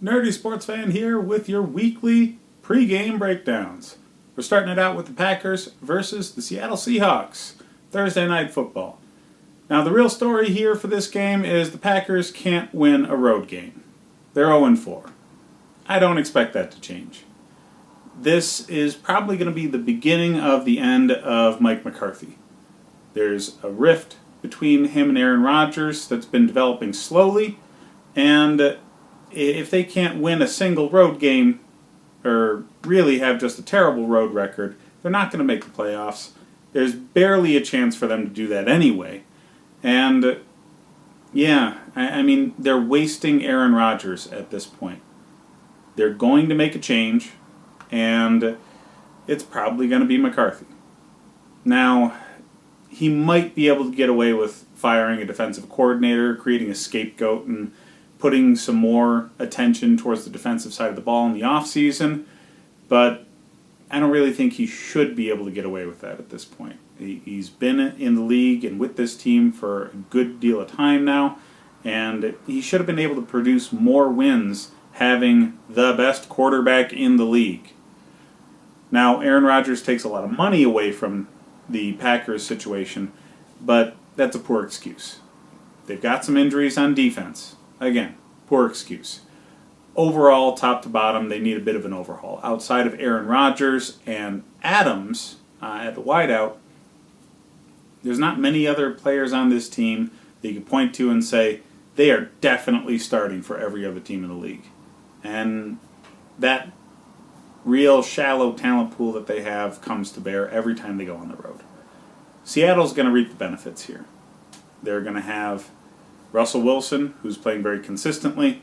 Nerdy Sports Fan here with your weekly pre-game breakdowns. We're starting it out with the Packers versus the Seattle Seahawks, Thursday Night Football. Now the real story here for this game is the Packers can't win a road game. They're 0-4. I don't expect that to change. This is probably going to be the beginning of the end of Mike McCarthy. There's a rift between him and Aaron Rodgers that's been developing slowly, and if they can't win a single road game, or really have just a terrible road record, they're not going to make the playoffs. There's barely a chance for them to do that anyway. And, yeah, I mean, they're wasting Aaron Rodgers at this point. They're going to make a change, and it's probably going to be McCarthy. Now, he might be able to get away with firing a defensive coordinator, creating a scapegoat, and putting some more attention towards the defensive side of the ball in the offseason, but I don't really think he should be able to get away with that at this point. He's been in the league and with this team for a good deal of time now, and he should have been able to produce more wins having the best quarterback in the league. Now, Aaron Rodgers takes a lot of money away from the Packers situation, but that's a poor excuse. They've got some injuries on defense. Again, poor excuse. Overall, top to bottom, they need a bit of an overhaul. Outside of Aaron Rodgers and Adams at the wideout, there's not many other players on this team that you can point to and say they are definitely starting for every other team in the league. And that real shallow talent pool that they have comes to bear every time they go on the road. Seattle's going to reap the benefits here. They're going to have Russell Wilson, who's playing very consistently.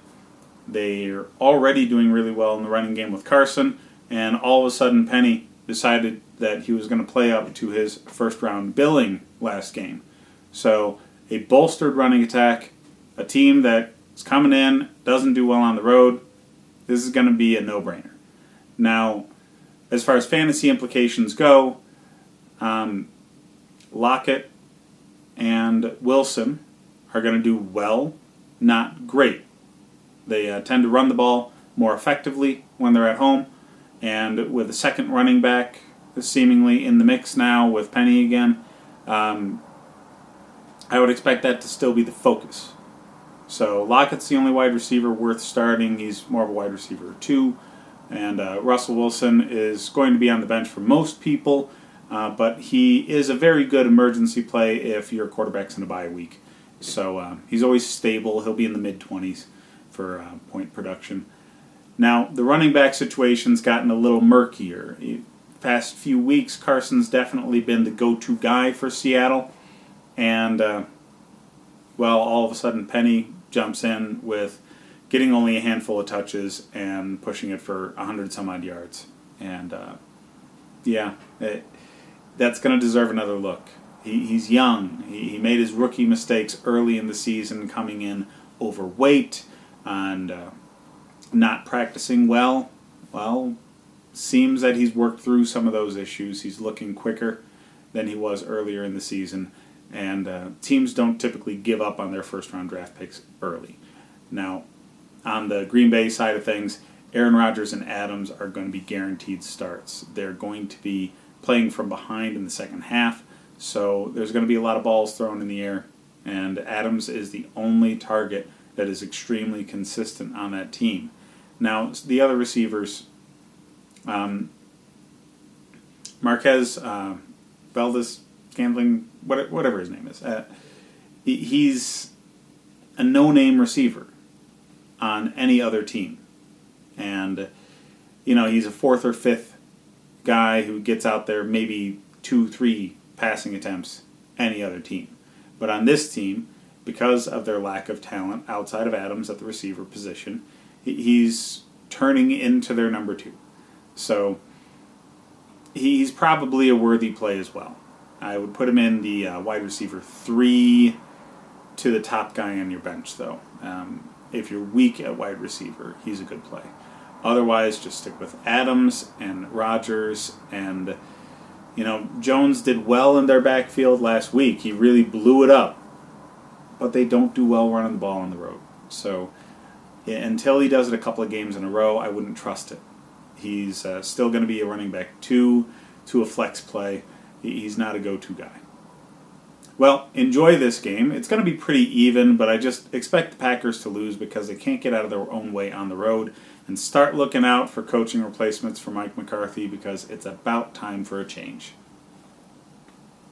They're already doing really well in the running game with Carson, and all of a sudden Penny decided that he was going to play up to his first-round billing last game. So a bolstered running attack, a team that is coming in, doesn't do well on the road, this is going to be a no-brainer. Now, as far as fantasy implications go, Lockett and Wilson are going to do well, not great. They tend to run the ball more effectively when they're at home, and with a second running back seemingly in the mix now with Penny again, I would expect that to still be the focus. So Lockett's the only wide receiver worth starting. He's more of a wide receiver 2, and Russell Wilson is going to be on the bench for most people, but he is a very good emergency play if your quarterback's in a bye week. So he's always stable. He'll be in the mid-20s for point production. Now, the running back situation's gotten a little murkier. Past few weeks, Carson's definitely been the go-to guy for Seattle. And, well, all of a sudden Penny jumps in with getting only a handful of touches and pushing it for 100-some-odd yards. And, that's going to deserve another look. He's young. He made his rookie mistakes early in the season, coming in overweight and not practicing well. Well, seems that he's worked through some of those issues. He's looking quicker than he was earlier in the season, and teams don't typically give up on their first-round draft picks early. Now, on the Green Bay side of things, Aaron Rodgers and Adams are going to be guaranteed starts. They're going to be playing from behind in the second half, so there's going to be a lot of balls thrown in the air, and Adams is the only target that is extremely consistent on that team. Now, the other receivers, Marquez, Valdez, Scantling, whatever his name is, he's a no-name receiver on any other team. And, he's a fourth or fifth guy who gets out there maybe 2-3 passing attempts any other team. But on this team, because of their lack of talent outside of Adams at the receiver position, he's turning into their number 2. So he's probably a worthy play as well. I would put him in the wide receiver 3 to the top guy on your bench, though. If you're weak at wide receiver, he's a good play. Otherwise, just stick with Adams and Rodgers and Jones did well in their backfield last week. He really blew it up. But they don't do well running the ball on the road. So Until he does it a couple of games in a row, I wouldn't trust it. He's still going to be a running back 2 to a flex play. He's not a go-to guy. Well, enjoy this game. It's going to be pretty even, but I just expect the Packers to lose because they can't get out of their own way on the road. And start looking out for coaching replacements for Mike McCarthy because it's about time for a change.